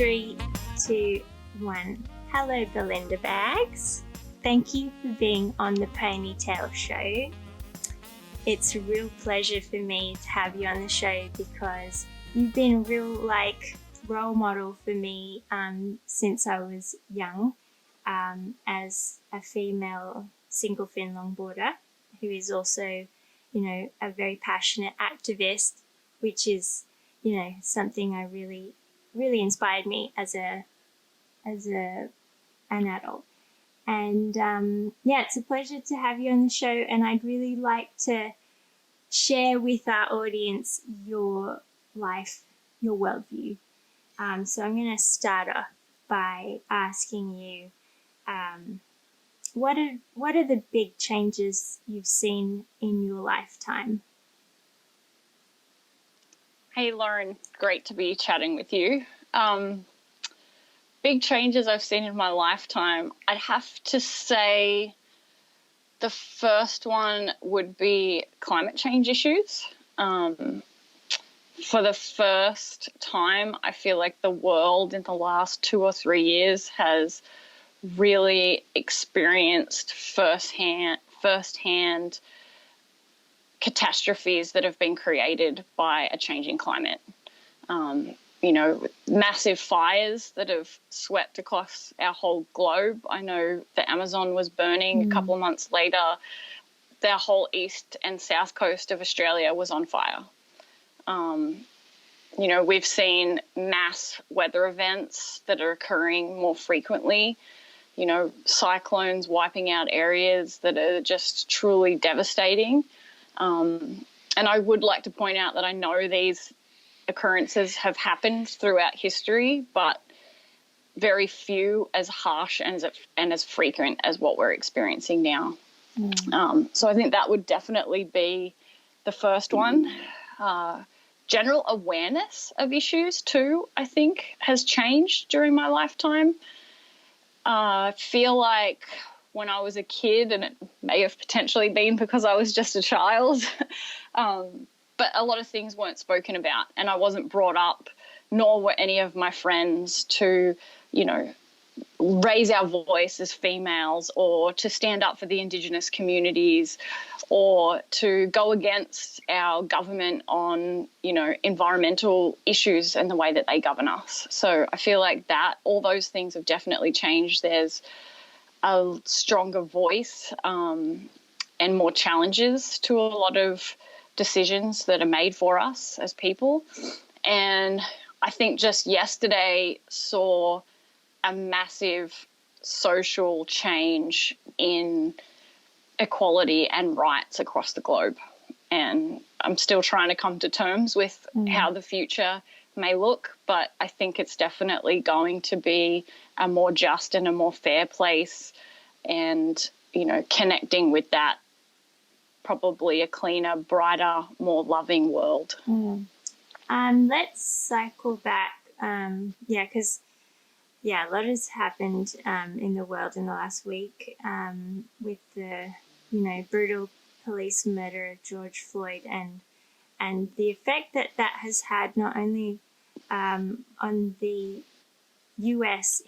3, 2, 1. Hello, Belinda Bags. Thank you for being on the Ponytail show. It's a real pleasure for me to have you on the show because you've been a real role model for me since I was young as a female single fin longboarder who is also, a very passionate activist, which is, something I really inspired me as an adult. And it's a pleasure to have you on the show, and I'd really like to share with our audience your life, your worldview. So I'm going to start off by asking you, what are the big changes you've seen in your lifetime? Hey, Lauren, great to be chatting with you. Big changes I've seen in my lifetime. I'd have to say the first one would be climate change issues. For the first time, I feel like the world in the last 2 or 3 years has really experienced firsthand catastrophes that have been created by a changing climate. Massive fires that have swept across our whole globe. I know the Amazon was burning. A couple of months later, the whole east and south coast of Australia was on fire. We've seen mass weather events that are occurring more frequently. Cyclones wiping out areas that are just truly devastating. And I would like to point out that I know these occurrences have happened throughout history, but very few as harsh and as frequent as what we're experiencing now. So I think that would definitely be the first one. General awareness of issues too, I think, has changed during my lifetime. I feel like when I was a kid, and it may have potentially been because I was just a child, but a lot of things weren't spoken about, and I wasn't brought up, nor were any of my friends to, raise our voice as females or to stand up for the Indigenous communities or to go against our government on, environmental issues and the way that they govern us. So I feel like all those things have definitely changed. There's a stronger voice and more challenges to a lot of decisions that are made for us as people. And I think just yesterday saw a massive social change in equality and rights across the globe. And I'm still trying to come to terms with how the future may look, but I think it's definitely going to be a more just and a more fair place, and, connecting with that, probably a cleaner, brighter, more loving world. Let's cycle back. Because a lot has happened in the world in the last week with the, brutal police murder of George Floyd and the effect that has had not only on the US,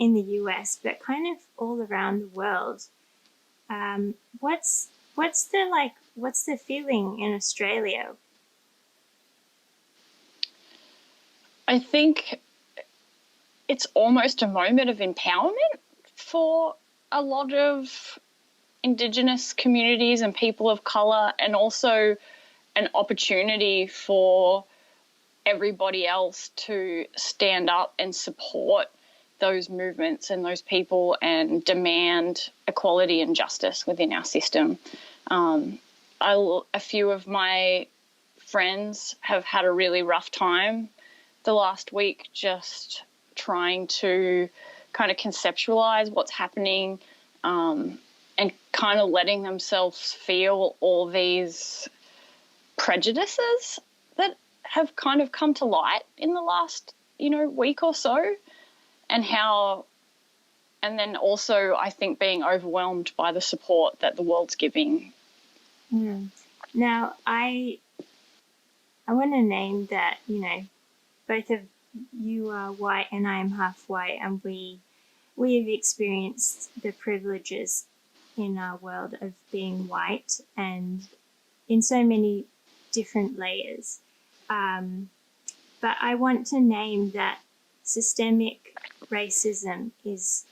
but kind of all around the world. What's the feeling in Australia? I think it's almost a moment of empowerment for a lot of Indigenous communities and people of colour, and also an opportunity for everybody else to stand up and support those movements and those people and demand equality and justice within our system. A few of my friends have had a really rough time the last week just trying to kind of conceptualize what's happening and kind of letting themselves feel all these prejudices that have kind of come to light in the last, week or so, and then also I think being overwhelmed by the support that the world's giving. Now, I want to name that, both of you are white and I am half white, and we have experienced the privileges in our world of being white and in so many different layers. But I want to name that systemic racism is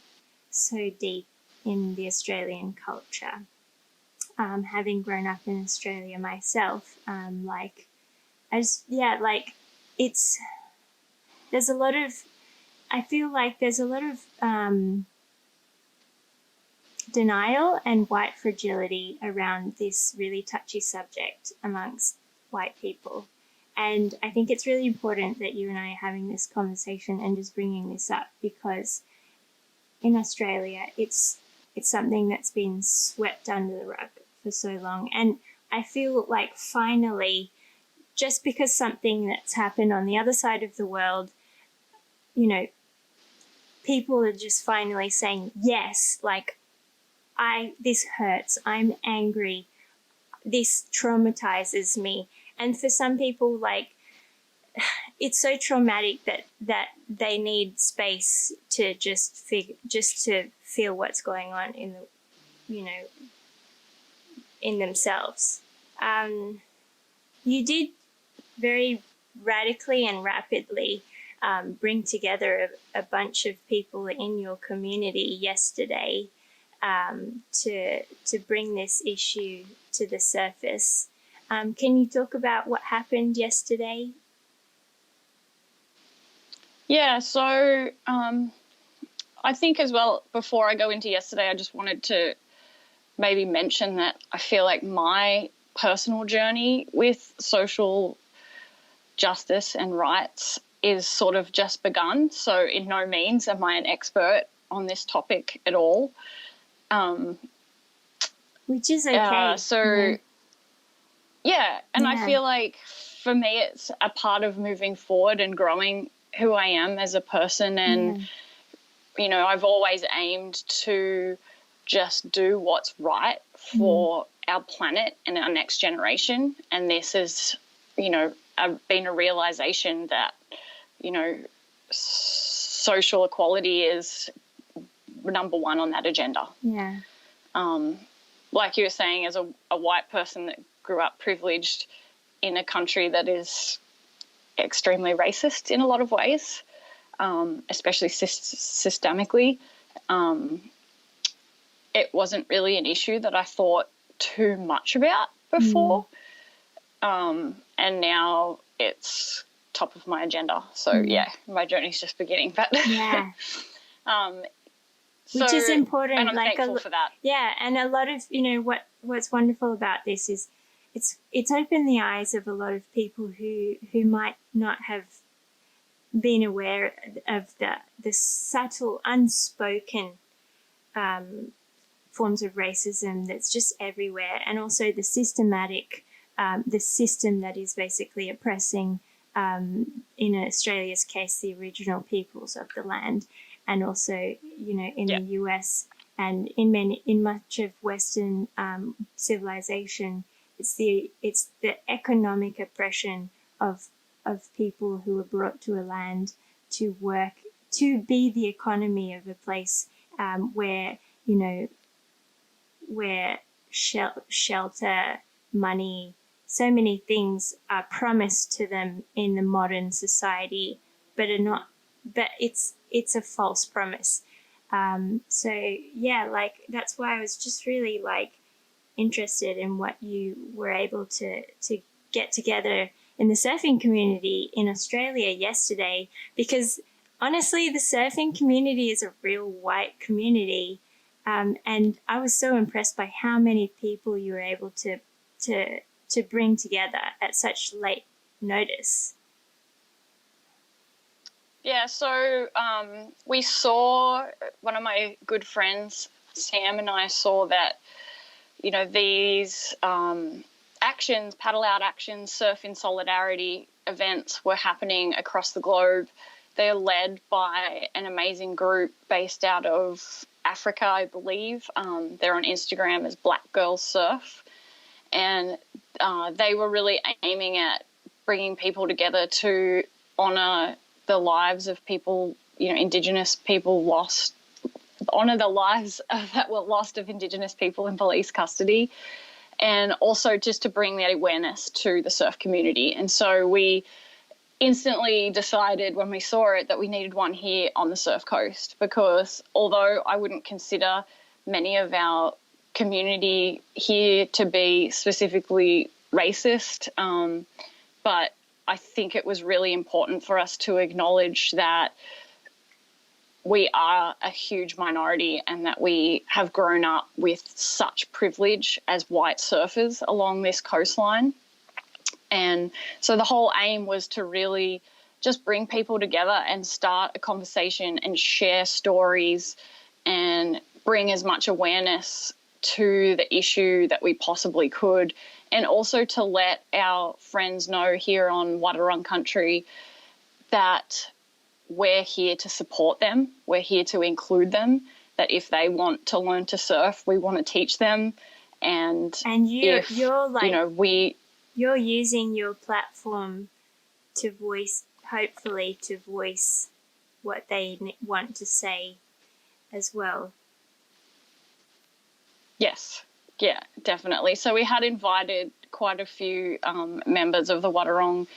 so deep in the Australian culture. Having grown up in Australia myself, it's, there's a lot of, I feel like there's a lot of denial and white fragility around this really touchy subject amongst white people. And I think it's really important that you and I are having this conversation and just bringing this up, because in Australia, it's something that's been swept under the rug for so long. And I feel like finally, just because something that's happened on the other side of the world, you know, people are just finally saying, yes, like, this hurts, I'm angry, this traumatizes me. And for some people, like, it's so traumatic that they need space to just to feel what's going on in the, you know, in themselves. You did very radically and rapidly bring together a bunch of people in your community yesterday to bring this issue to the surface. Can you talk about what happened yesterday? Yeah, so I think as well, before I go into yesterday, I just wanted to maybe mention that I feel like my personal journey with social justice and rights is sort of just begun. So in no means am I an expert on this topic at all. Which is okay. And I feel like for me it's a part of moving forward and growing who I am as a person. And, you know, I've always aimed to just do what's right for our planet and our next generation. And this is, you know, been a realization that, you know, social equality is number one on that agenda. Yeah. Like you were saying, as a white person that grew up privileged in a country that is extremely racist in a lot of ways, especially systemically, it wasn't really an issue that I thought too much about before. And now it's top of my agenda. So, my journey's just beginning. But which is important. And I'm thankful for that. Yeah, and a lot of, you know, what's wonderful about this is it's opened the eyes of a lot of people who might not have been aware of the subtle, unspoken forms of racism that's just everywhere, and also the systematic, the system that is basically oppressing, in Australia's case, the original peoples of the land, and also, you know, in the US and in much of Western civilization, it's the economic oppression of people who are brought to a land to work, to be the economy of a place where, you know, where shelter, money, so many things are promised to them in the modern society, but are not. But it's a false promise. Like, that's why I was just really, like, interested in what you were able to get together in the surfing community in Australia yesterday, because honestly, the surfing community is a real white community, and I was so impressed by how many people you were able to bring together at such late notice. Yeah, so we saw, one of my good friends, Sam, and I saw that, you know, these actions, paddle out actions, surf in solidarity events were happening across the globe. They're led by an amazing group based out of Africa, I believe. They're on Instagram as Black Girls Surf. And they were really aiming at bringing people together to honour the lives of people, Indigenous people lost, honour the lives that were lost of Indigenous people in police custody, and also just to bring that awareness to the surf community. And so we instantly decided when we saw it that we needed one here on the Surf Coast, because although I wouldn't consider many of our community here to be specifically racist, but I think it was really important for us to acknowledge that we are a huge minority and that we have grown up with such privilege as white surfers along this coastline. And so the whole aim was to really just bring people together and start a conversation and share stories and bring as much awareness to the issue that we possibly could, and also to let our friends know here on Wadawurrung country that we're here to support them, we're here to include them, that if they want to learn to surf, we want to teach them. And you're using your platform to voice what they want to say as well. Yes, yeah, definitely. So we had invited quite a few members of the Wadawurrung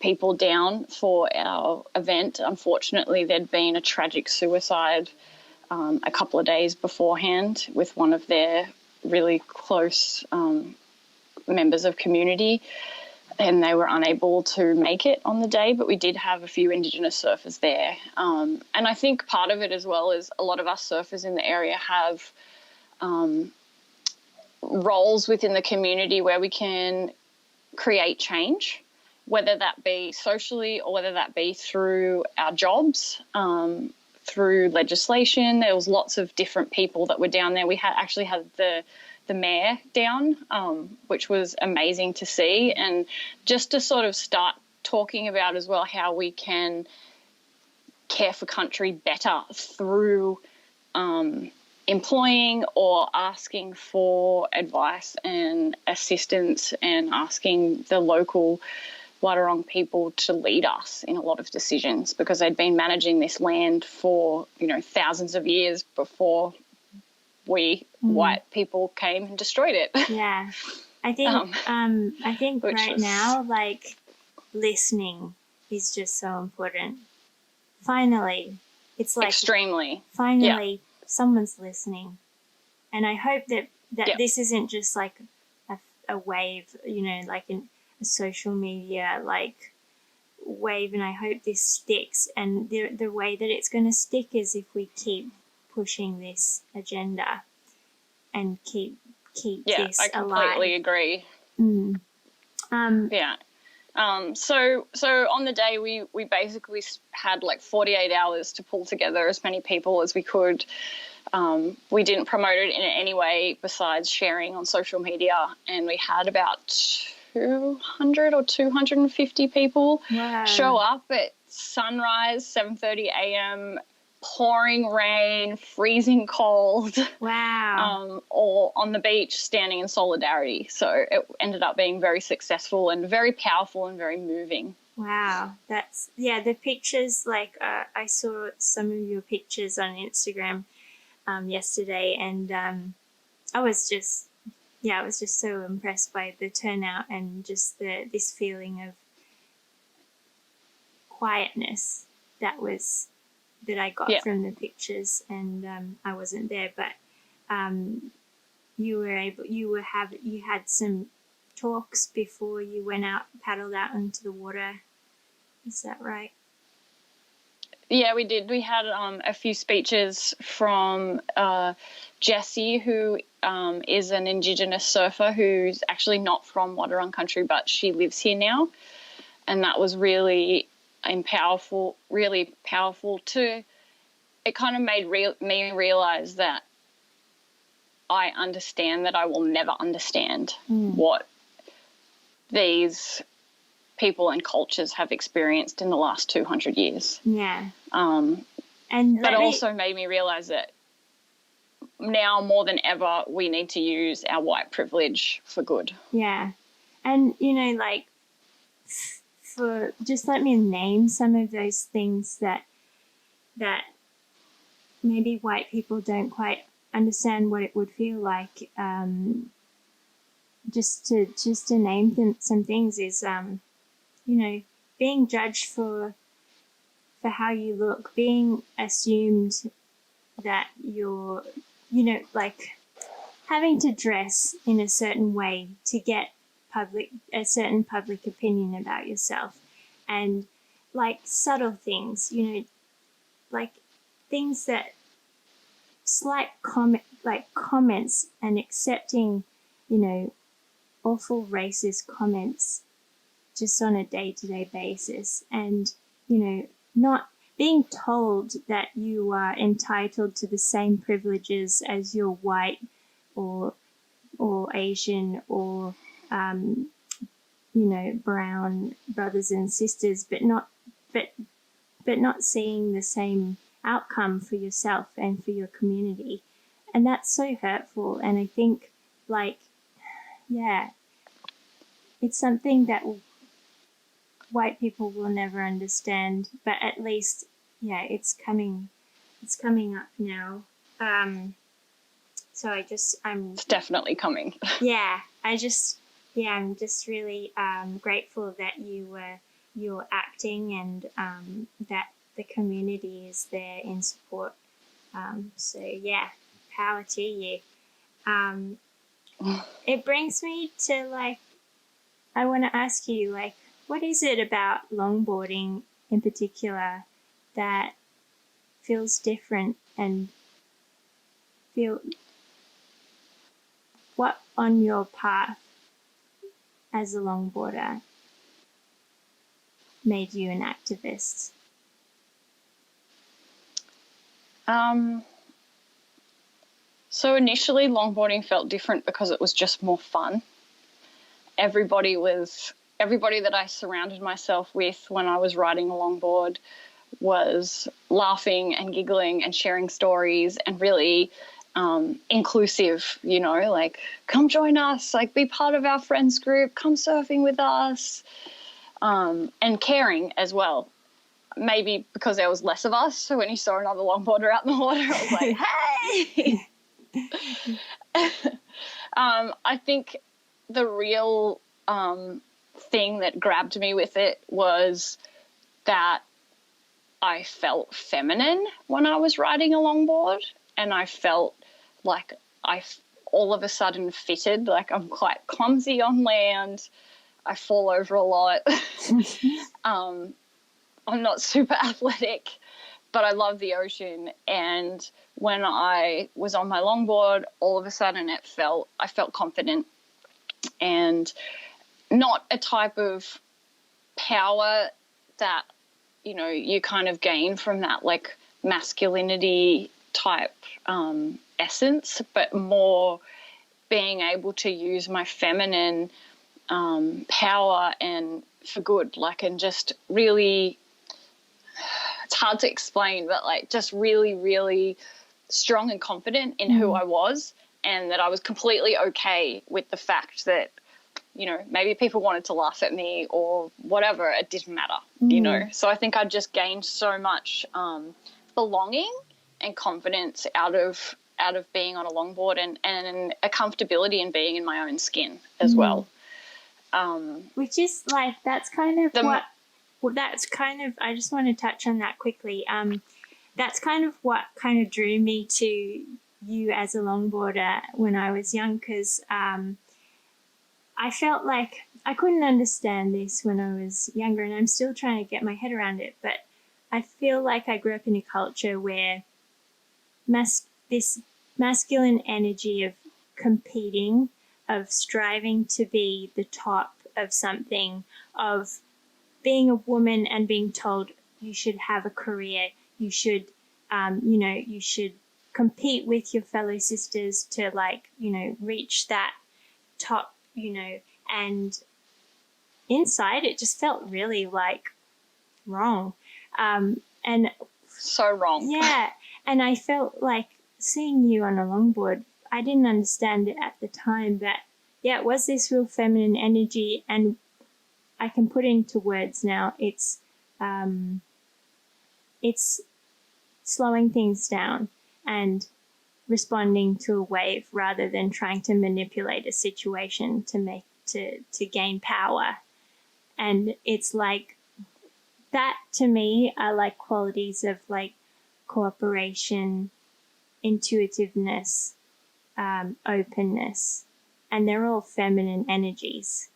people down for our event. Unfortunately, there'd been a tragic suicide a couple of days beforehand with one of their really close members of community, and they were unable to make it on the day, but we did have a few Indigenous surfers there. And I think part of it as well is a lot of us surfers in the area have roles within the community where we can create change, whether that be socially or whether that be through our jobs, through legislation. There was lots of different people that were down there. We actually had the mayor down, which was amazing to see, and just to sort of start talking about as well how we can care for country better through employing or asking for advice and assistance, and asking the local Wadawurrung people to lead us in a lot of decisions, because they'd been managing this land for, thousands of years before we white people came and destroyed it. Yeah. I think right now, like, listening is just so important. Finally, it's like extremely. Finally, someone's listening, and I hope that this isn't just like a wave, like a social media like wave. And I hope this sticks. And the way that it's going to stick is if we keep pushing this agenda and keep this I completely alive. agree. So on the day we basically had like 48 hours to pull together as many people as we could. We didn't promote it in any way besides sharing on social media, and we had about 200 or 250 people show up at sunrise, 7:30 a.m., pouring rain, freezing cold. Wow. Or on the beach standing in solidarity. So it ended up being very successful and very powerful and very moving. Wow. The pictures, like I saw some of your pictures on Instagram yesterday, and I was just so impressed by the turnout and just this feeling of quietness that I got from the pictures. And I wasn't there, but you had some talks before you went out, paddled out into the water. Is that right? Yeah, we did. We had a few speeches from Jessie, who is an Indigenous surfer who's actually not from Wadawurrung country, but she lives here now. And that was really powerful too. It kind of made me realize that I understand that I will never understand what these people and cultures have experienced in the last 200 years. Yeah. But also made me realize that now more than ever we need to use our white privilege for good. Yeah. And, just let me name some of those things that maybe white people don't quite understand what it would feel like. Just to name some things is being judged for how you look, being assumed that you're like having to dress in a certain way to get a certain public opinion about yourself, and like subtle things, like things that slight comments, and accepting, awful racist comments just on a day-to-day basis, and not being told that you are entitled to the same privileges as your white or Asian or brown brothers and sisters, but not seeing the same outcome for yourself and for your community. And that's so hurtful. And I think, it's something that white people will never understand, but at least, it's coming up now. So it's definitely coming. I'm just really grateful that you're acting, and that the community is there in support. Power to you. It brings me to I want to ask you, what is it about longboarding in particular that feels different, and what on your path as a longboarder made you an activist? So initially longboarding felt different because it was just more fun. Everybody that I surrounded myself with when I was riding a longboard was laughing and giggling and sharing stories, and really inclusive, come join us, be part of our friends group, come surfing with us, and caring as well. Maybe because there was less of us, so when you saw another longboarder out in the water, I was like, hey! I think the real thing that grabbed me with it was that I felt feminine when I was riding a longboard, and I felt like I all of a sudden fitted. I'm quite clumsy on land. I fall over a lot. I'm not super athletic, but I love the ocean. And when I was on my longboard, all of a sudden I felt confident, and not a type of power that, you kind of gain from that masculinity type essence, but more being able to use my feminine power and for good, and just really, it's hard to explain, but just really, really strong and confident in who I was, and that I was completely okay with the fact that, maybe people wanted to laugh at me or whatever, it didn't matter, So I think I just gained so much belonging and confidence out of being on a longboard, and a comfortability in being in my own skin as well. Which is that's kind of I just want to touch on that quickly. That's kind of what kind of drew me to you as a longboarder when I was young, because I felt like I couldn't understand this when I was younger, and I'm still trying to get my head around it, but I feel like I grew up in a culture where this masculine energy of competing, of striving to be the top of something, of being a woman and being told you should have a career, you should, you should compete with your fellow sisters to reach that top, and inside it just felt really wrong. And so wrong. Yeah. And I felt like seeing you on a longboard, I didn't understand it at the time, but it was this real feminine energy, and I can put into words now. It's slowing things down and responding to a wave rather than trying to manipulate a situation to gain power. And it's like that to me are like qualities of like cooperation, intuitiveness, openness, and they're all feminine energies.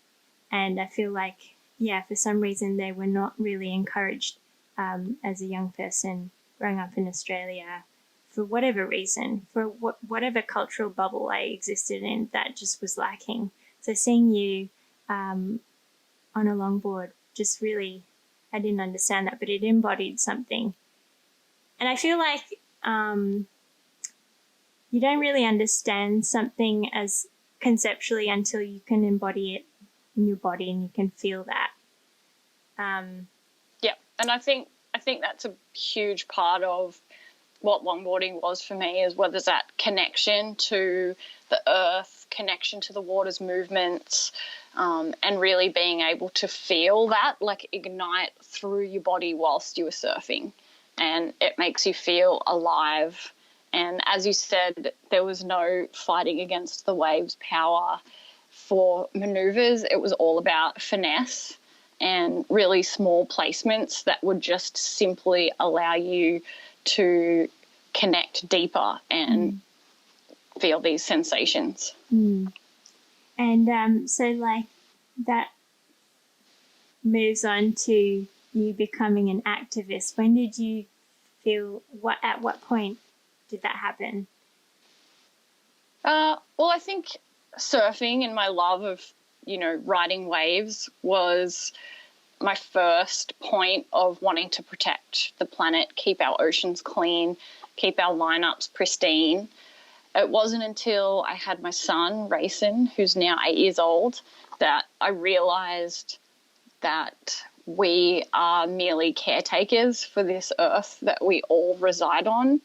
And I feel like, yeah, for some reason they were not really encouraged as a young person growing up in Australia, for whatever reason, for whatever cultural bubble I existed in, that just was lacking. So seeing you on a longboard just really, I didn't understand that, but it embodied something. And I feel like you don't really understand something as conceptually until you can embody it in your body and you can feel that. Yeah, and I think that's a huge part of what longboarding was for me, is whether that connection to the earth, connection to the water's movements, and really being able to feel that like ignite through your body whilst you were surfing, and it makes you feel alive. And as you said, there was no fighting against the waves' power for maneuvers. It was all about finesse and really small placements that would just simply allow you to connect deeper and feel these sensations. And so like that moves on to you becoming an activist. When did you feel, at what point did that happen? Well, I think surfing and my love of, riding waves was my first point of wanting to protect the planet, keep our oceans clean, keep our lineups pristine. It wasn't until I had my son, Rayson, who's now 8 years old, that I realised that we are merely caretakers for this earth that we all reside on,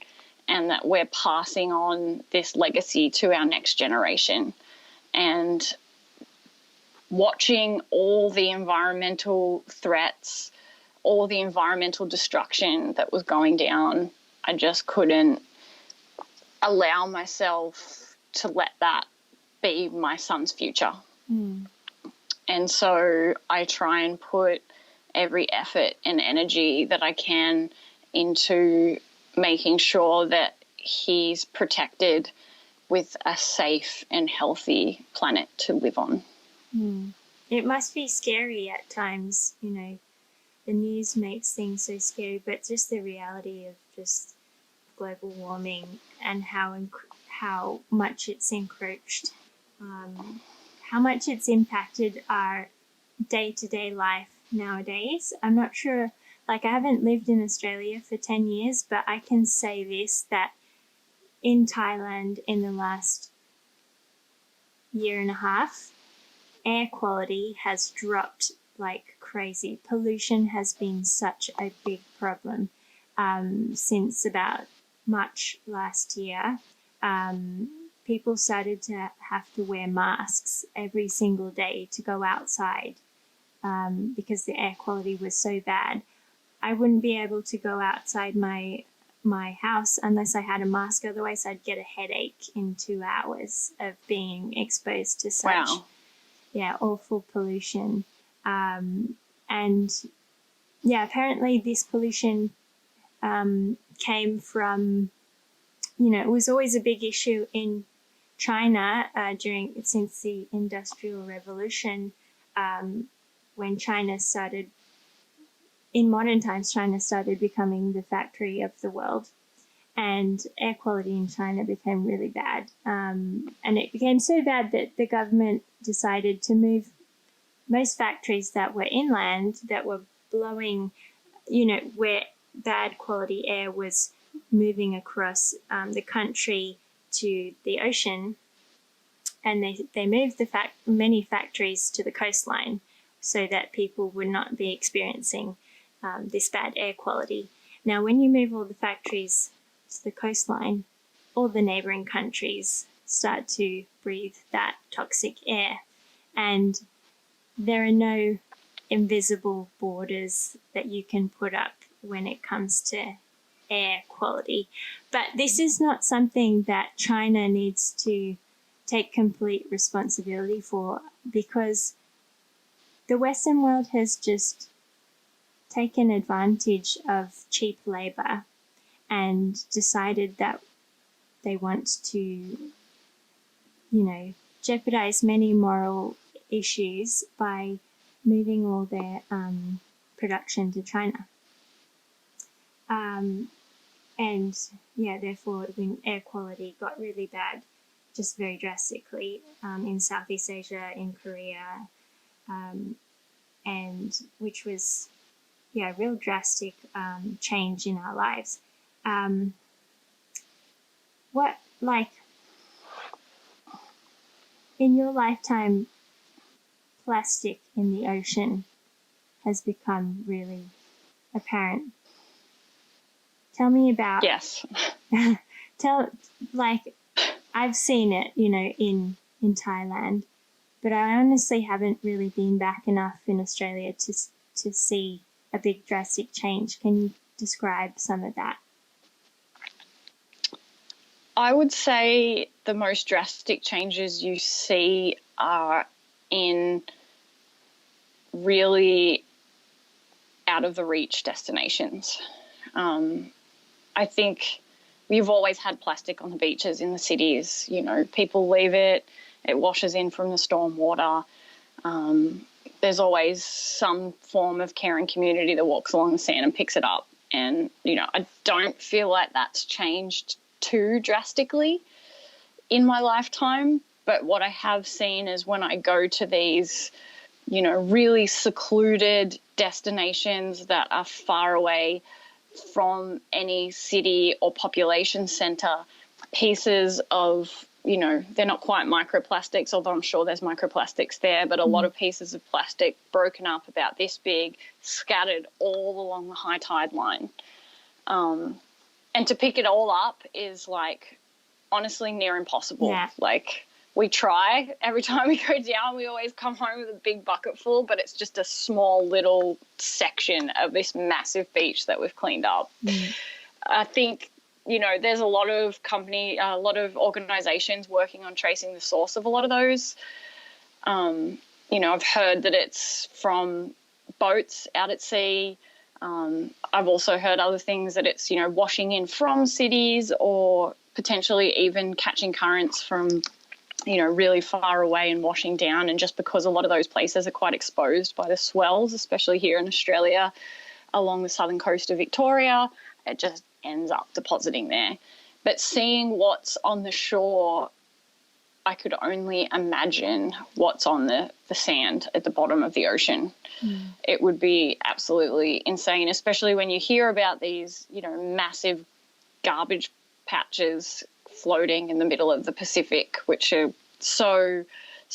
and that we're passing on this legacy to our next generation. And watching all the environmental threats, all the environmental destruction that was going down, I just couldn't allow myself to let that be my son's future. And so I try and put every effort and energy that I can into making sure that he's protected with a safe and healthy planet to live on. It must be scary at times, the news makes things so scary, but just the reality of just global warming and how much it's encroached, how much it's impacted our day-to-day life nowadays. I'm not sure, like I haven't lived in Australia for 10 years, but I can say this, that in Thailand in the last year and a half, air quality has dropped like crazy. Pollution has been such a big problem since about March last year. People started to have to wear masks every single day to go outside because the air quality was so bad. I wouldn't be able to go outside my house unless I had a mask. Otherwise, I'd get a headache in 2 hours of being exposed to such awful pollution. And apparently this pollution came from, it was always a big issue in China since the Industrial Revolution, when China started, in modern times, China started becoming the factory of the world, and air quality in China became really bad. And it became so bad that the government decided to move most factories that were inland, that were blowing, where bad quality air was moving across the country to the ocean, and they moved many factories to the coastline so that people would not be experiencing this bad air quality. Now, when you move all the factories to the coastline, all the neighbouring countries start to breathe that toxic air, and there are no invisible borders that you can put up when it comes to air quality. But this is not something that China needs to take complete responsibility for, because the Western world has just taken advantage of cheap labor and decided that they want to, jeopardize many moral issues by moving all their production to China. And therefore when air quality got really bad, just very drastically, in Southeast Asia, in Korea, and which was, real drastic change in our lives. In your lifetime, plastic in the ocean has become really apparent. Tell me about. Yes. I've seen it, in Thailand, but I honestly haven't really been back enough in Australia to see a big drastic change. Can you describe some of that? I would say the most drastic changes you see are in really out of the reach destinations. I think we've always had plastic on the beaches in the cities. People leave it, it washes in from the storm water. There's always some form of caring community that walks along the sand and picks it up. And, I don't feel like that's changed too drastically in my lifetime. But what I have seen is when I go to these, really secluded destinations that are far away from any city or population center, pieces of, they're not quite microplastics, although I'm sure there's microplastics there, but a lot of pieces of plastic broken up about this big, scattered all along the high tide line. And to pick it all up is, honestly near impossible. Yeah. We try. Every time we go down, we always come home with a big bucket full, but it's just a small little section of this massive beach that we've cleaned up. I think, there's a lot of organizations working on tracing the source of a lot of those. I've heard that it's from boats out at sea. I've also heard other things that it's, washing in from cities, or potentially even catching currents from, really far away and washing down. And just because a lot of those places are quite exposed by the swells, especially here in Australia, along the southern coast of Victoria, it just ends up depositing there. But seeing what's on the shore, I could only imagine what's on the sand at the bottom of the ocean. It would be absolutely insane, especially when you hear about these, massive garbage patches floating in the middle of the Pacific, which are so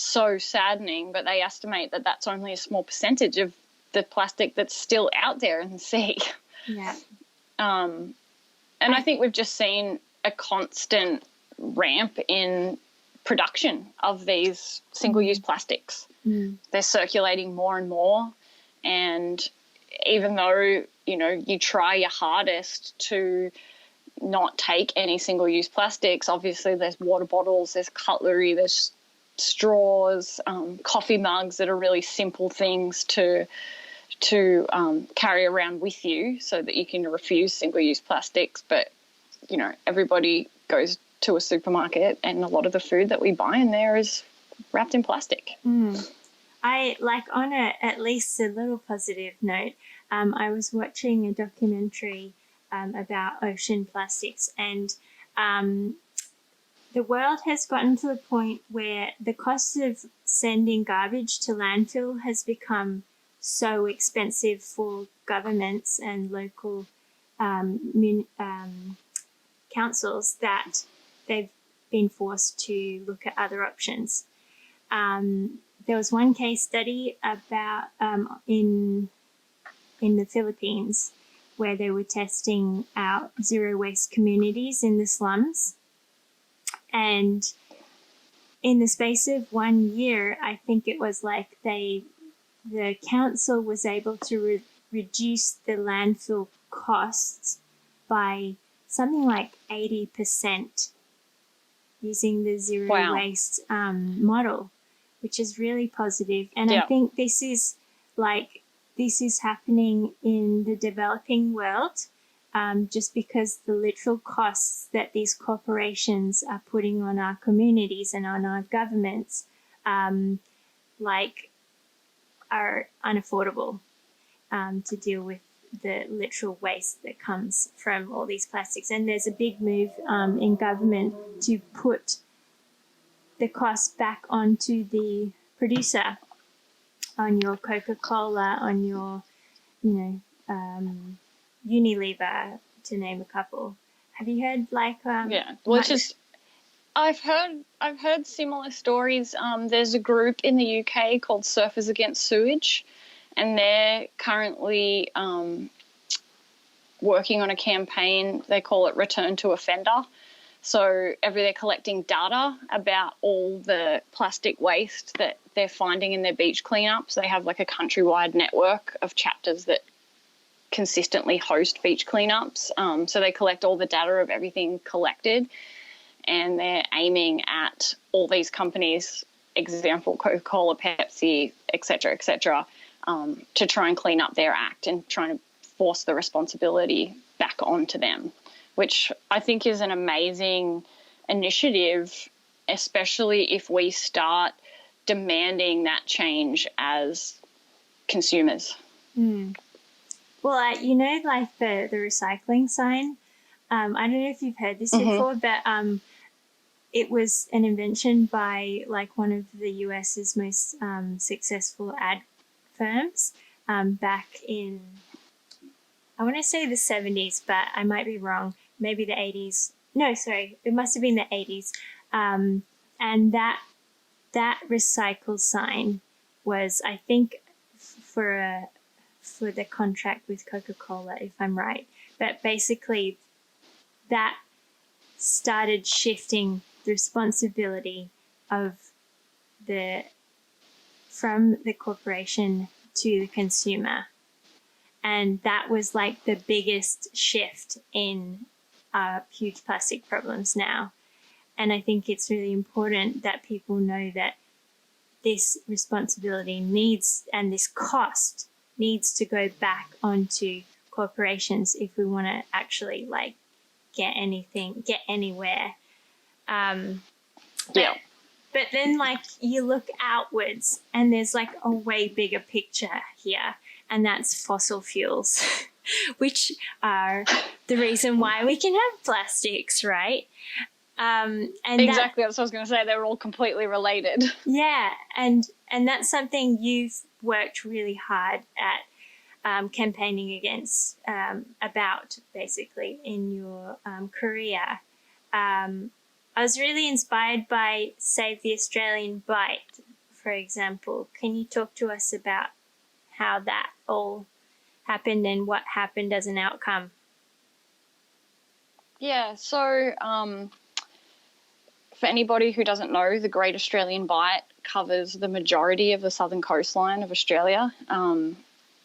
saddening. But they estimate that that's only a small percentage of the plastic that's still out there in the sea. Yeah. And I think we've just seen a constant ramp in production of these single-use plastics. They're circulating more and more, and even though you try your hardest to not take any single-use plastics, obviously there's water bottles, there's cutlery, there's straws, coffee mugs that are really simple things to carry around with you so that you can refuse single-use plastics. But everybody goes to a supermarket, and a lot of the food that we buy in there is wrapped in plastic. I on at least a little positive note, I was watching a documentary about ocean plastics, and the world has gotten to the point where the cost of sending garbage to landfill has become so expensive for governments and local councils that they've been forced to look at other options. There was one case study about in the Philippines where they were testing out zero waste communities in the slums. And in the space of 1 year, I think it was they the council was able to reduce the landfill costs by something like 80% using the zero waste model, which is really positive. And I think this is happening in the developing world, just because the literal costs that these corporations are putting on our communities and on our governments, are unaffordable to deal with the literal waste that comes from all these plastics. And there's a big move in government to put the cost back onto the producer, on your Coca-Cola, on your, Unilever, to name a couple. Have you heard I've heard similar stories. There's a group in the UK called Surfers Against Sewage, and they're currently working on a campaign. They call it Return to Offender. So they're collecting data about all the plastic waste that they're finding in their beach cleanups. They have like a countrywide network of chapters that consistently host beach cleanups. So they collect all the data of everything collected, and they're aiming at all these companies, example, Coca-Cola, Pepsi, et cetera, to try and clean up their act and trying to force the responsibility back onto them, which I think is an amazing initiative, especially if we start demanding that change as consumers. Mm. Well, like the recycling sign, I don't know if you've heard this before, but it was an invention by like one of the US's most successful ad firms back in, I want to say the 70s, but I might be wrong. Maybe the 80s. No, sorry, it must have been the 80s. And that recycle sign was, I think, for the contract with Coca-Cola, if I'm right. But basically, that started shifting the responsibility from the corporation to the consumer. And that was like the biggest shift in huge plastic problems now. And I think it's really important that people know that this responsibility and this cost needs to go back onto corporations if we want to actually like get anywhere. But then like you look outwards and there's like a way bigger picture here, and that's fossil fuels, which are the reason why we can have plastics, right? And exactly, that's what I was going to say. They're all completely related. Yeah, and that's something you've worked really hard at campaigning against, about basically in your career. I was really inspired by Save the Australian Bight, for example. Can you talk to us about how that all happened and what happened as an outcome? Yeah, so for anybody who doesn't know, the Great Australian Bight covers the majority of the southern coastline of Australia.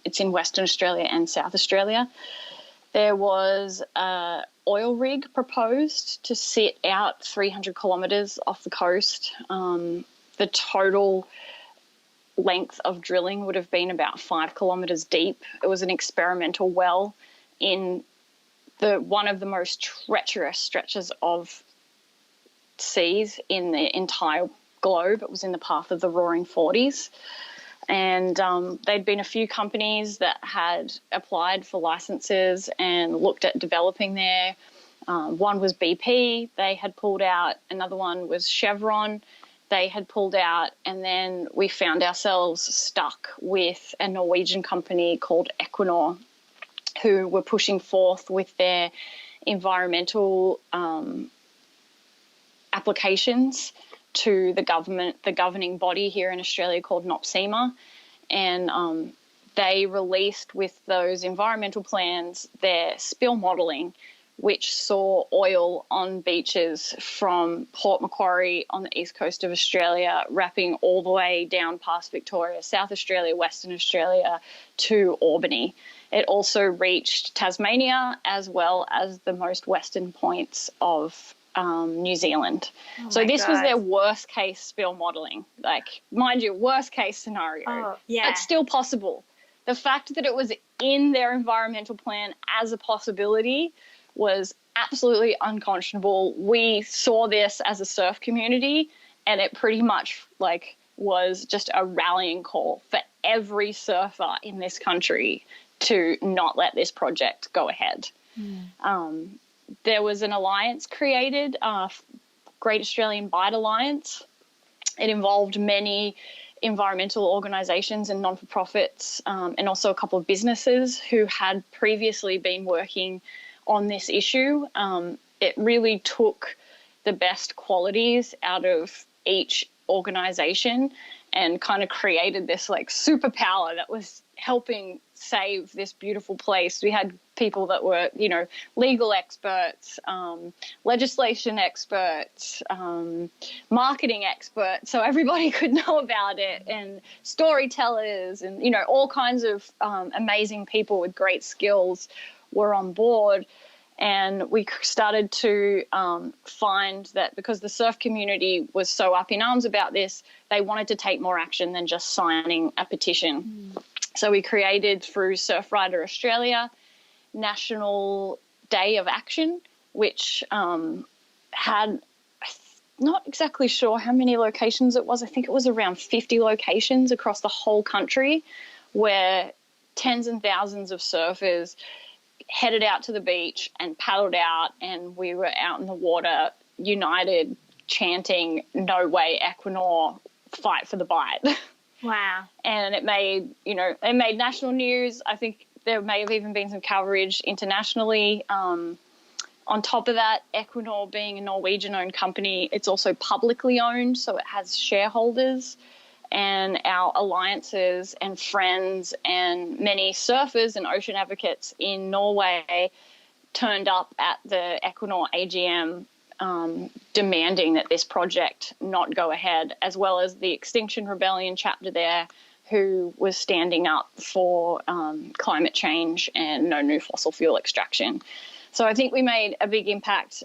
It's in Western Australia and South Australia. There was an oil rig proposed to sit out 300 kilometres off the coast. The total length of drilling would have been about 5 kilometres deep. It was an experimental well in one of the most treacherous stretches of seas in the entire globe. It was in the path of the Roaring Forties. And there'd been a few companies that had applied for licenses and looked at developing there. One was BP, they had pulled out. Another one was Chevron, they had pulled out. And then we found ourselves stuck with a Norwegian company called Equinor, who were pushing forth with their environmental applications to the government, the governing body here in Australia called NOPSEMA. And they released with those environmental plans their spill modelling, which saw oil on beaches from Port Macquarie on the east coast of Australia, wrapping all the way down past Victoria, South Australia, Western Australia to Albany. It also reached Tasmania as well as the most western points of New Zealand. So this was their worst case spill modelling. Like, mind you, worst case scenario. Oh, yeah. But still possible. The fact that it was in their environmental plan as a possibility was absolutely unconscionable. We saw this as a surf community, and it pretty much like was just a rallying call for every surfer in this country to not let this project go ahead. There was an alliance created, Great Australian Bight Alliance. It involved many environmental organisations and non-for-profits, and also a couple of businesses who had previously been working on this issue. It really took the best qualities out of each organisation and kind of created this like superpower that was helping save this beautiful place. We had people that were, you know, legal experts, legislation experts, marketing experts, so everybody could know about it, and storytellers, and, you know, all kinds of amazing people with great skills were on board. And we started to find that because the surf community was so up in arms about this, they wanted to take more action than just signing a petition. So we created, through Surfrider Australia, National Day of Action, which had, not exactly sure how many locations it was. I think it was around 50 locations across the whole country, where tens and thousands of surfers headed out to the beach and paddled out, and we were out in the water united, chanting, "No way, Equinor, fight for the Bight." Wow. And it made, you know, it made national news. I think there may have even been some coverage internationally. On top of that, Equinor being a Norwegian-owned company, it's also publicly owned, so it has shareholders. And our alliances and friends and many surfers and ocean advocates in Norway turned up at the Equinor AGM, demanding that this project not go ahead, as well as the Extinction Rebellion chapter there, who was standing up for climate change and no new fossil fuel extraction. So I think we made a big impact.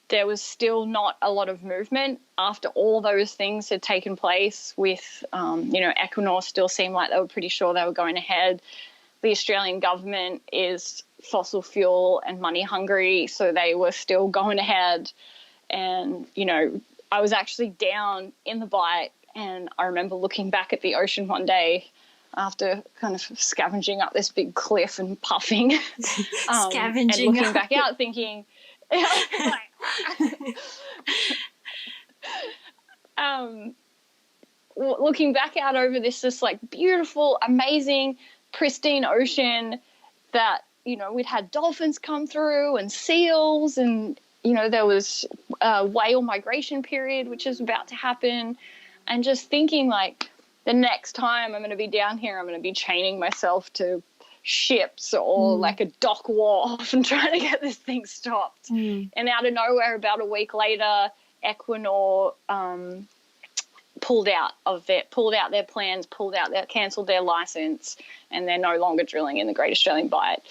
There was still not a lot of movement after all those things had taken place with, you know, Equinor still seemed like they were pretty sure they were going ahead. The Australian government is fossil fuel and money hungry, so they were still going ahead. And, you know, I was actually down in the Bight, and I remember looking back at the ocean one day after kind of scavenging up this big cliff and puffing. Scavenging and looking back out thinking, looking back out over this like beautiful, amazing, pristine ocean that, you know, we'd had dolphins come through and seals, and, you know, there was a whale migration period which is about to happen, and just thinking like, the next time I'm going to be down here, I'm going to be chaining myself to ships or like a dock wharf and trying to get this thing stopped. And out of nowhere, about a week later, Equinor pulled out their plans, cancelled their license, and they're no longer drilling in the Great Australian Bight.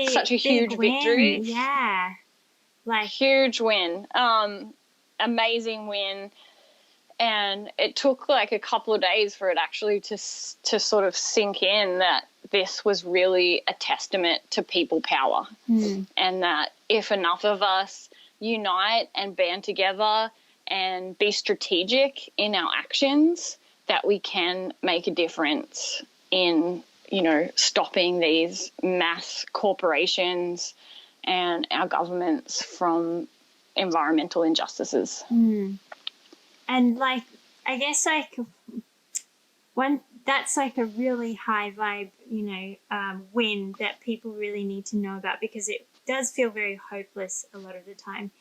Such a huge victory. Yeah. Like, huge win. Amazing win. And it took like a couple of days for it actually to sort of sink in that this was really a testament to people power, and that if enough of us unite and band together and be strategic in our actions, that we can make a difference in, you know, stopping these mass corporations and our governments from environmental injustices. And like, I guess like that's like a really high vibe, you know, win that people really need to know about, because it does feel very hopeless a lot of the time.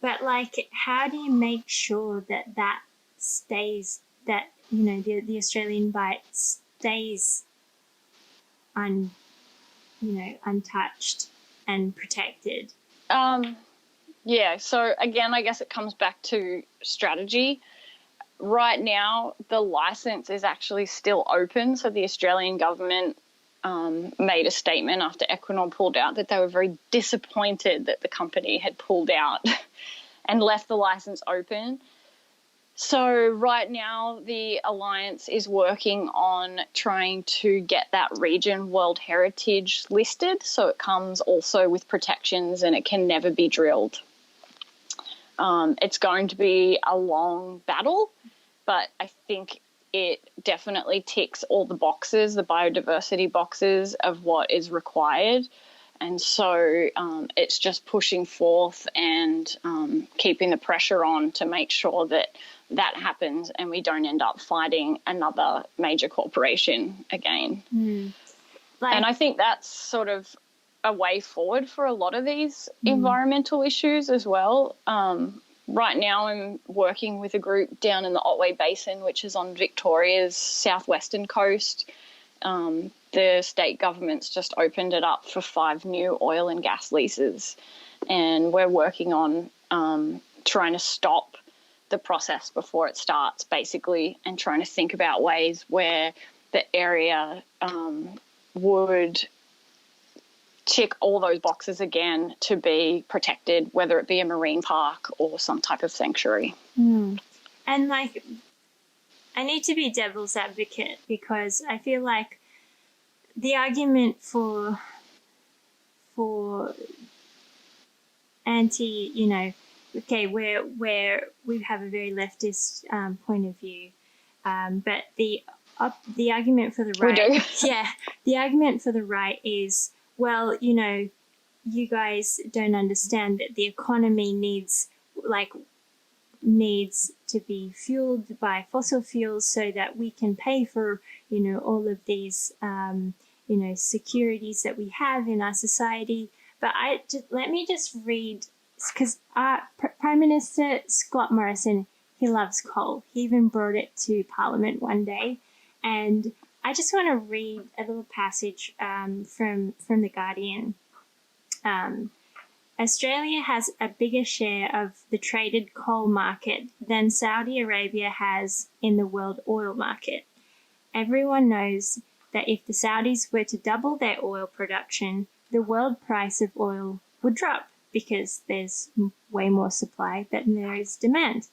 But like, how do you make sure that stays, that, you know, the Australian Bight stays untouched and protected? Yeah, so again, I guess it comes back to strategy. Right now, the license is actually still open. So the Australian government made a statement after Equinor pulled out that they were very disappointed that the company had pulled out and left the license open. So right now, the Alliance is working on trying to get that region World Heritage listed. So it comes also with protections and it can never be drilled. It's going to be a long battle, but I think it definitely ticks all the boxes, the biodiversity boxes of what is required. And so it's just pushing forth and keeping the pressure on to make sure that that happens and we don't end up fighting another major corporation again. And I think that's sort of a way forward for a lot of these environmental issues as well. Right now I'm working with a group down in the Otway Basin, which is on Victoria's southwestern coast. The state government's just opened it up for 5 new oil and gas leases. And we're working on trying to stop the process before it starts, basically, and trying to think about ways where the area would tick all those boxes again to be protected, whether it be a marine park or some type of sanctuary. And like, I need to be devil's advocate because I feel like the argument for anti, okay, where we have a very leftist point of view, but the argument for the right, We do. yeah, the argument for the right is, well, you guys don't understand that the economy needs to be fueled by fossil fuels so that we can pay for, all of these, securities that we have in our society. But let me just read, because Prime Minister Scott Morrison, he loves coal. He even brought it to Parliament one day. And I just want to read a little passage from The Guardian. Australia has a bigger share of the traded coal market than Saudi Arabia has in the world oil market. Everyone knows that if the Saudis were to double their oil production, the world price of oil would drop because there's way more supply than there is demand.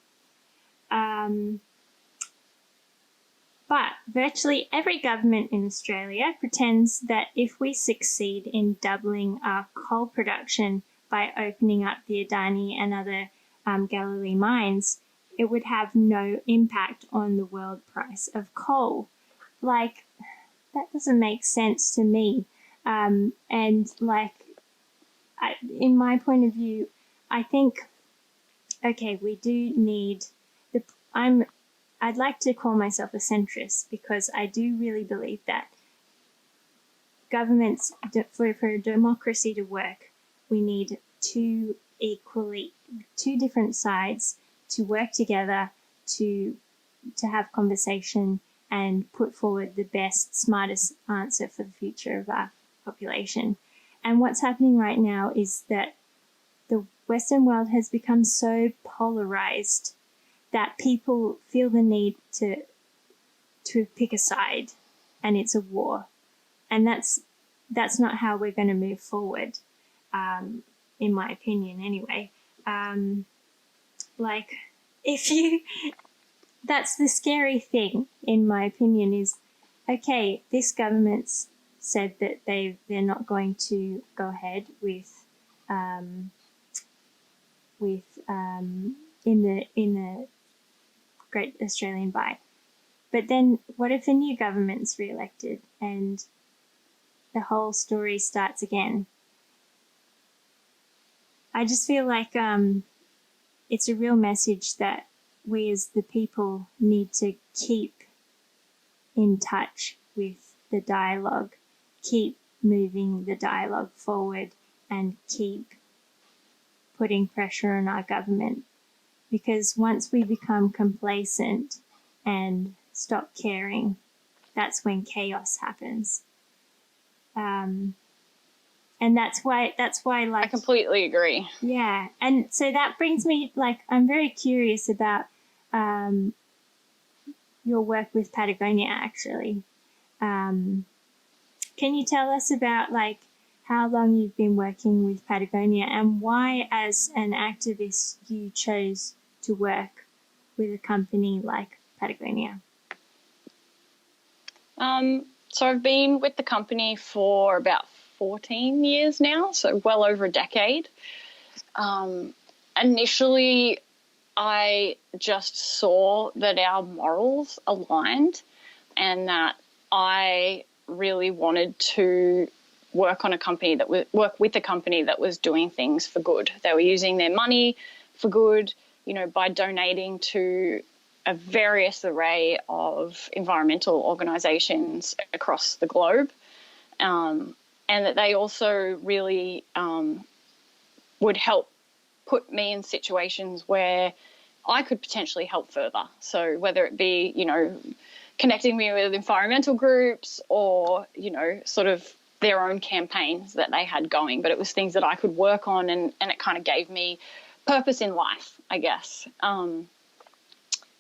But virtually every government in Australia pretends that if we succeed in doubling our coal production by opening up the Adani and other Galilee mines, it would have no impact on the world price of coal. Like, that doesn't make sense to me. In my point of view, I think, okay, we do need I'd like to call myself a centrist because I do really believe that governments, for democracy to work, we need two different sides to work together to have conversation and put forward the best, smartest answer for the future of our population. And what's happening right now is that the Western world has become so polarized that people feel the need to pick a side, and it's a war. And that's not how we're going to move forward, in my opinion anyway. That's the scary thing, in my opinion, is, okay, this government's said that they're not going to go ahead with in the Great Australian Bight. But then what if a new government's re-elected and the whole story starts again? I just feel like it's a real message that we as the people need to keep in touch with the dialogue, keep moving the dialogue forward, and keep putting pressure on our government. Because once we become complacent and stop caring, that's when chaos happens. And that's why I like, completely agree. yeah. And so that brings me, like, I'm very curious about your work with Patagonia, actually. Um, can you tell us about, like, how long you've been working with Patagonia and why, as an activist, you chose to work with a company like Patagonia? So I've been with the company for about 14 years now, so well over a decade. Initially, I just saw that our morals aligned and that I really wanted to work on a company that work with a company that was doing things for good. They were using their money for good, by donating to a various array of environmental organisations across the globe, and that they also really would help put me in situations where I could potentially help further. So whether it be, connecting me with environmental groups or, sort of their own campaigns that they had going, but it was things that I could work on, and it kind of gave me purpose in life, I guess.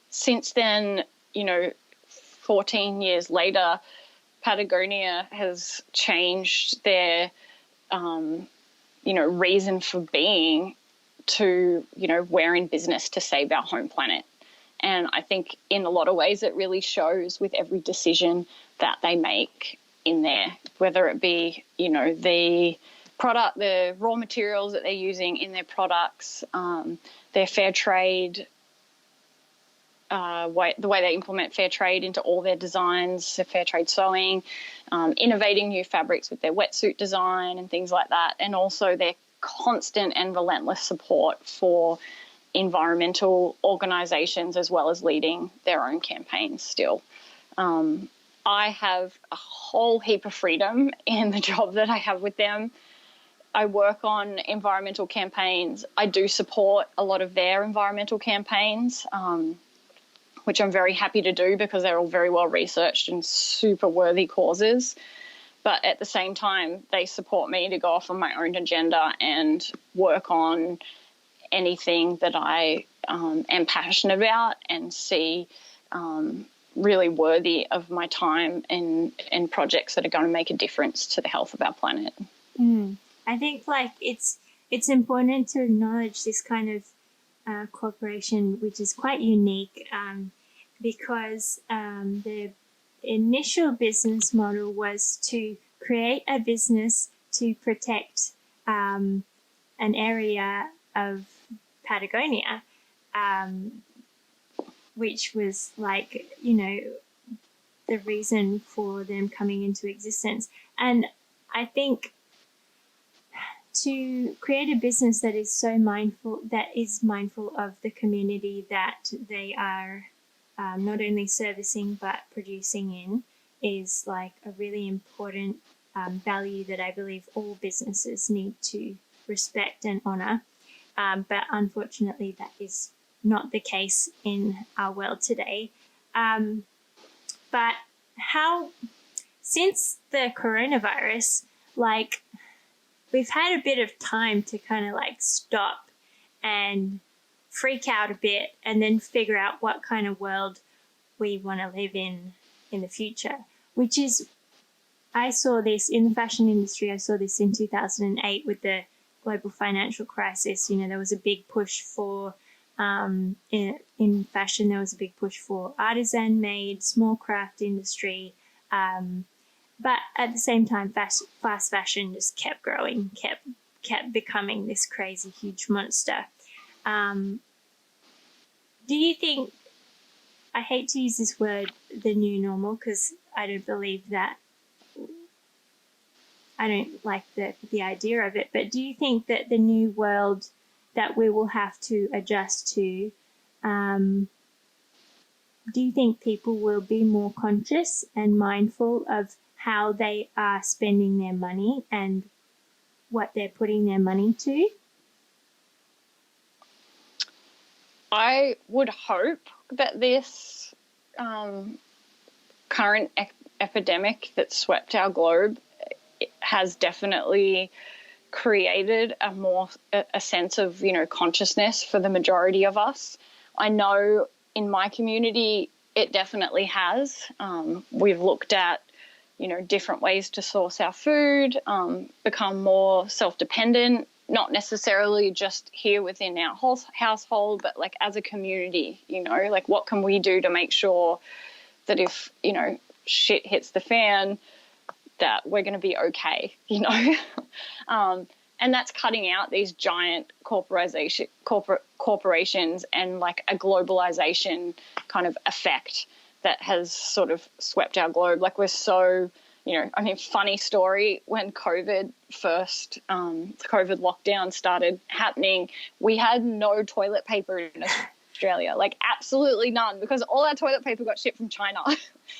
Since then, 14 years later, Patagonia has changed their, reason for being to, we're in business to save our home planet. And I think in a lot of ways it really shows with every decision that they make in there, whether it be, the product, the raw materials that they're using in their products, their fair trade, the way they implement fair trade into all their designs, so fair trade sewing, innovating new fabrics with their wetsuit design and things like that, and also their constant and relentless support for environmental organisations as well as leading their own campaigns still. I have a whole heap of freedom in the job that I have with them. I work on environmental campaigns. I do support a lot of their environmental campaigns, which I'm very happy to do because they're all very well researched and super worthy causes. But at the same time, they support me to go off on my own agenda and work on anything that I am passionate about and see really worthy of my time and projects that are going to make a difference to the health of our planet. I think, like, it's important to acknowledge this kind of corporation, which is quite unique, because the initial business model was to create a business to protect an area of Patagonia, which was, like, the reason for them coming into existence. And I think to create a business that is mindful of the community that they are not only servicing but producing in, is like a really important value that I believe all businesses need to respect and honour. But unfortunately, that is not the case in our world today. But since the coronavirus, like, we've had a bit of time to kind of, like, stop and freak out a bit and then figure out what kind of world we want to live in the future, which is, I saw this in the fashion industry. I saw this in 2008 with the global financial crisis. There was a big push for, in fashion, there was a big push for artisan-made, small craft industry. But at the same time, fast fashion just kept growing, kept becoming this crazy, huge monster. Do you think, I hate to use this word, the new normal, because I don't believe that, I don't like the idea of it, but do you think that the new world that we will have to adjust to, do you think people will be more conscious and mindful of how they are spending their money and what they're putting their money to? I would hope that this current epidemic that swept our globe has definitely created a sense of, you know, consciousness for the majority of us. I know in my community it definitely has. We've looked at, you know, different ways to source our food, become more self-dependent, not necessarily just here within our household, but like as a community, you know, like what can we do to make sure that if, you know, shit hits the fan, that we're going to be okay, you know. And that's cutting out these giant corporations and like a globalization kind of effect that has sort of swept our globe. Like we're so, you know, I mean, funny story, when COVID lockdown started happening, we had no toilet paper in Australia, like absolutely none, because all our toilet paper got shipped from China.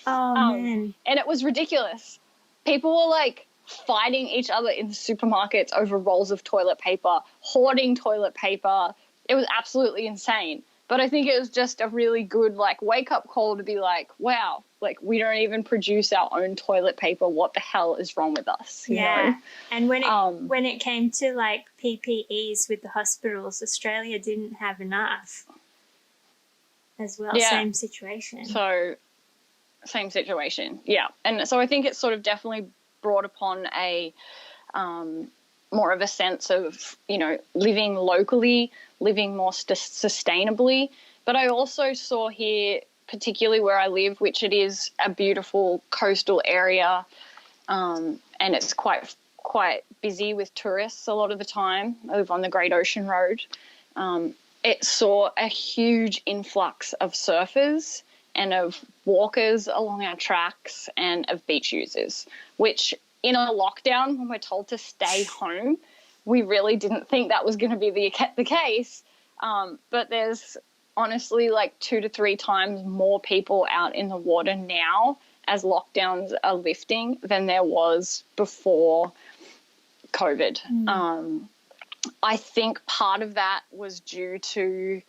Oh, man. And it was ridiculous. People were like fighting each other in the supermarkets over rolls of toilet paper, hoarding toilet paper. It was absolutely insane. But I think it was just a really good like wake up call to be like, wow, like we don't even produce our own toilet paper. What the hell is wrong with us? You know? And when it came to like PPEs with the hospitals, Australia didn't have enough as well. Yeah. Same situation. Same situation, yeah. And so I think it's sort of definitely brought upon a more of a sense of, you know, living locally, living more sustainably. But I also saw here, particularly where I live, which it is a beautiful coastal area, and it's quite busy with tourists a lot of the time. I live on the Great Ocean Road. It saw a huge influx of surfers and of walkers along our tracks and of beach users, which in a lockdown, when we're told to stay home, we really didn't think that was going to be the case. But there's honestly like 2 to 3 times more people out in the water now as lockdowns are lifting than there was before COVID. I think part of that was due to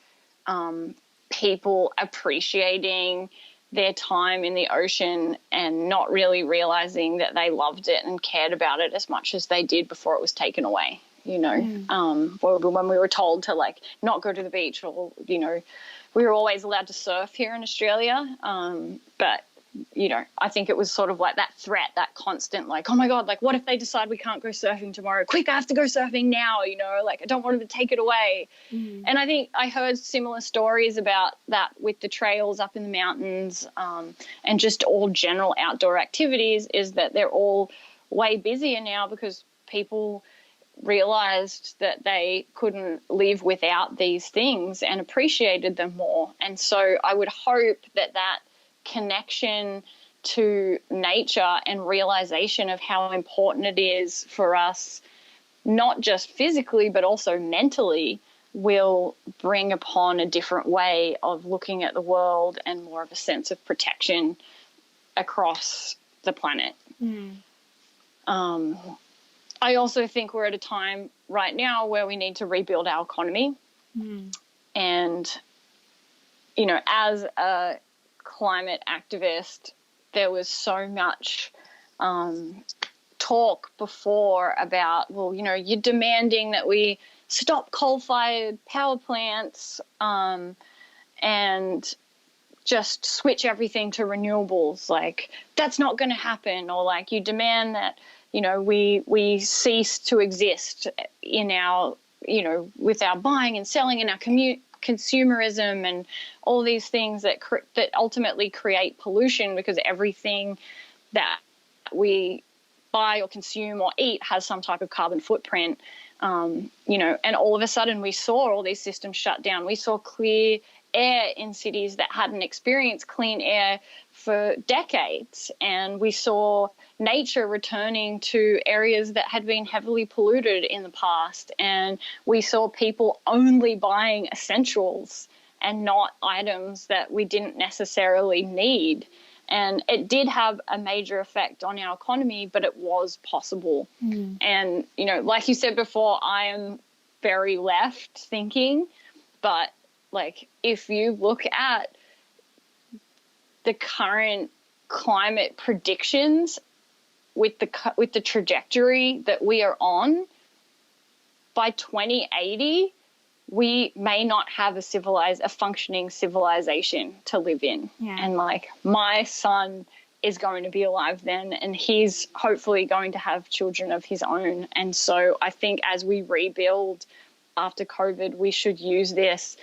people appreciating their time in the ocean and not really realizing that they loved it and cared about it as much as they did before it was taken away, you know. When we were told to like not go to the beach, or, you know, we were always allowed to surf here in Australia, but you know, I think it was sort of like that threat, that constant like, oh my God, like what if they decide we can't go surfing tomorrow? Quick, I have to go surfing now, you know, like I don't want them to take it away. And I think I heard similar stories about that with the trails up in the mountains, and just all general outdoor activities, is that they're all way busier now because people realized that they couldn't live without these things and appreciated them more. And so I would hope that that connection to nature and realization of how important it is for us, not just physically but also mentally, will bring upon a different way of looking at the world and more of a sense of protection across the planet. I also think we're at a time right now where we need to rebuild our economy. And, you know, as a climate activist, there was so much talk before about, well, you know, you're demanding that we stop coal-fired power plants and just switch everything to renewables. Like, that's not going to happen. Or like, you demand that, you know, we cease to exist in our, you know, with our buying and selling and our consumerism and all these things that ultimately create pollution, because everything that we buy or consume or eat has some type of carbon footprint. You know, and all of a sudden we saw all these systems shut down. We saw clear air in cities that hadn't experienced clean air for decades, and we saw nature returning to areas that had been heavily polluted in the past, and we saw people only buying essentials and not items that we didn't necessarily need. And it did have a major effect on our economy, but it was possible. And, you know, like you said before, I am very left thinking, but like if you look at the current climate predictions, with the trajectory that we are on, by 2080, we may not have a functioning civilization to live in. Yeah. And like my son is going to be alive then, and he's hopefully going to have children of his own. And so I think as we rebuild after COVID, we should use this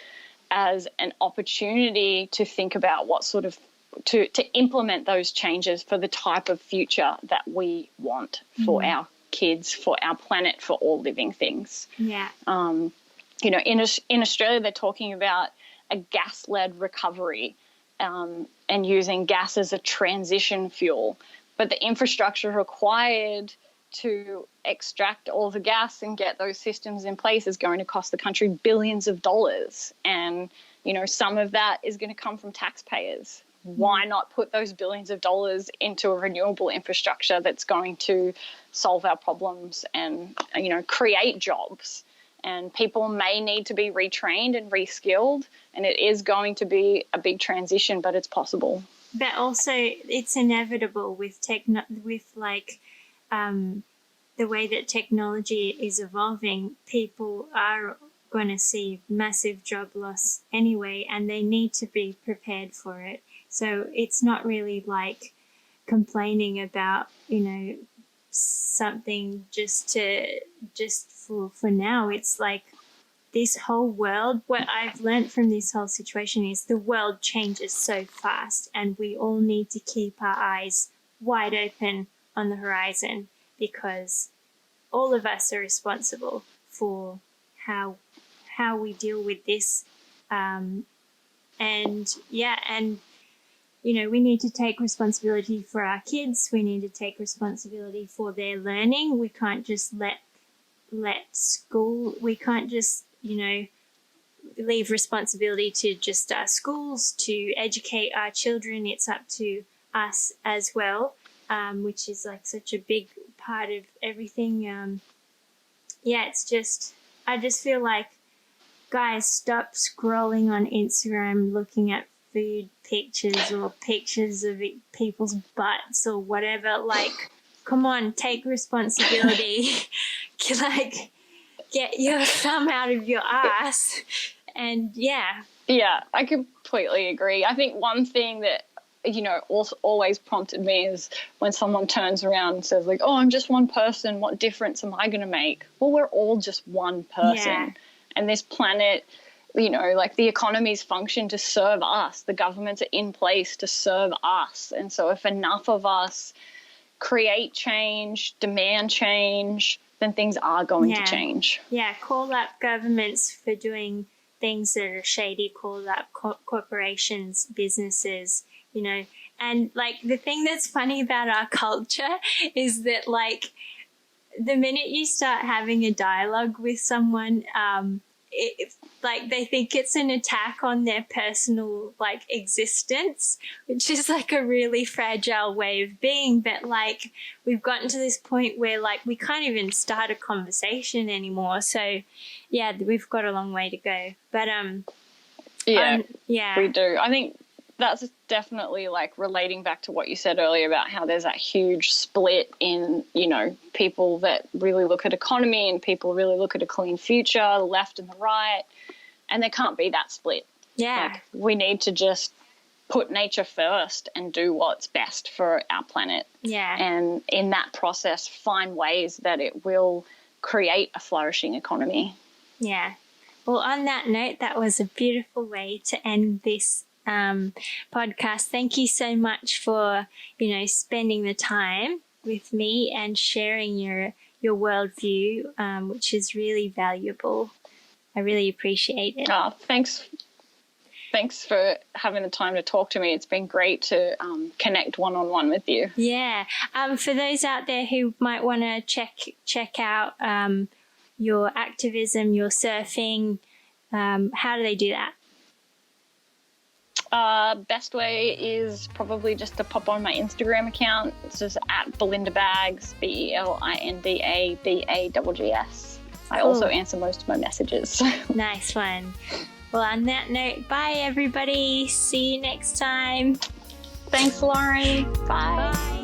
as an opportunity to think about what sort of to implement those changes for the type of future that we want for our kids, for our planet, for all living things. Yeah. You know, in Australia, they're talking about a gas-led recovery and using gas as a transition fuel. But the infrastructure required to extract all the gas and get those systems in place is going to cost the country billions of dollars. And, you know, some of that is going to come from taxpayers. Why not put those billions of dollars into a renewable infrastructure that's going to solve our problems and, you know, create jobs? And people may need to be retrained and reskilled, and it is going to be a big transition, but it's possible. But also, it's inevitable with the way that technology is evolving. People are going to see massive job loss anyway, and they need to be prepared for it. So it's not really like complaining about, you know, something just for now. It's like this whole world, what I've learned from this whole situation is the world changes so fast, and we all need to keep our eyes wide open on the horizon, because all of us are responsible for how we deal with this. And you know, we need to take responsibility for our kids. We need to take responsibility for their learning. We can't just let school, we can't just, you know, leave responsibility to just our schools to educate our children. It's up to us as well, which is like such a big part of everything. It's just, I just feel like, guys, stop scrolling on Instagram looking at food pictures or pictures of people's butts or whatever. Like, come on, take responsibility. Like, get your thumb out of your ass. And yeah, I completely agree. I think one thing that, you know, also always prompted me is when someone turns around and says like, oh, I'm just one person, what difference am I going to make? Well, we're all just one person. And this planet, you know, like the economies function to serve us. The governments are in place to serve us. And so if enough of us create change, demand change, then things are going to change. Yeah, call up governments for doing things that are shady, call up corporations, businesses, you know. And like the thing that's funny about our culture is that like the minute you start having a dialogue with someone, like they think it's an attack on their personal like existence, which is like a really fragile way of being. But like we've gotten to this point where like we can't even start a conversation anymore. So yeah, we've got a long way to go. But we do. I think that's definitely like relating back to what you said earlier about how there's that huge split in, you know, people that really look at economy and people really look at a clean future, the left and the right, and there can't be that split. Like, we need to just put nature first and do what's best for our planet. And in that process, find ways that it will create a flourishing economy. Well, on that note, that was a beautiful way to end this podcast. Thank you so much for, you know, spending the time with me and sharing your worldview, which is really valuable. I really appreciate it. Thanks for having the time to talk to me. It's been great to connect one-on-one with you. For those out there who might want to check out your activism, your surfing, how do they do that? Best way is probably just to pop on my Instagram account. It's just at Belinda Bags, BelindaBaggs. I also answer most of my messages. Nice one. Well, on that note, bye everybody. See you next time. Thanks, Lauren. Bye. Bye.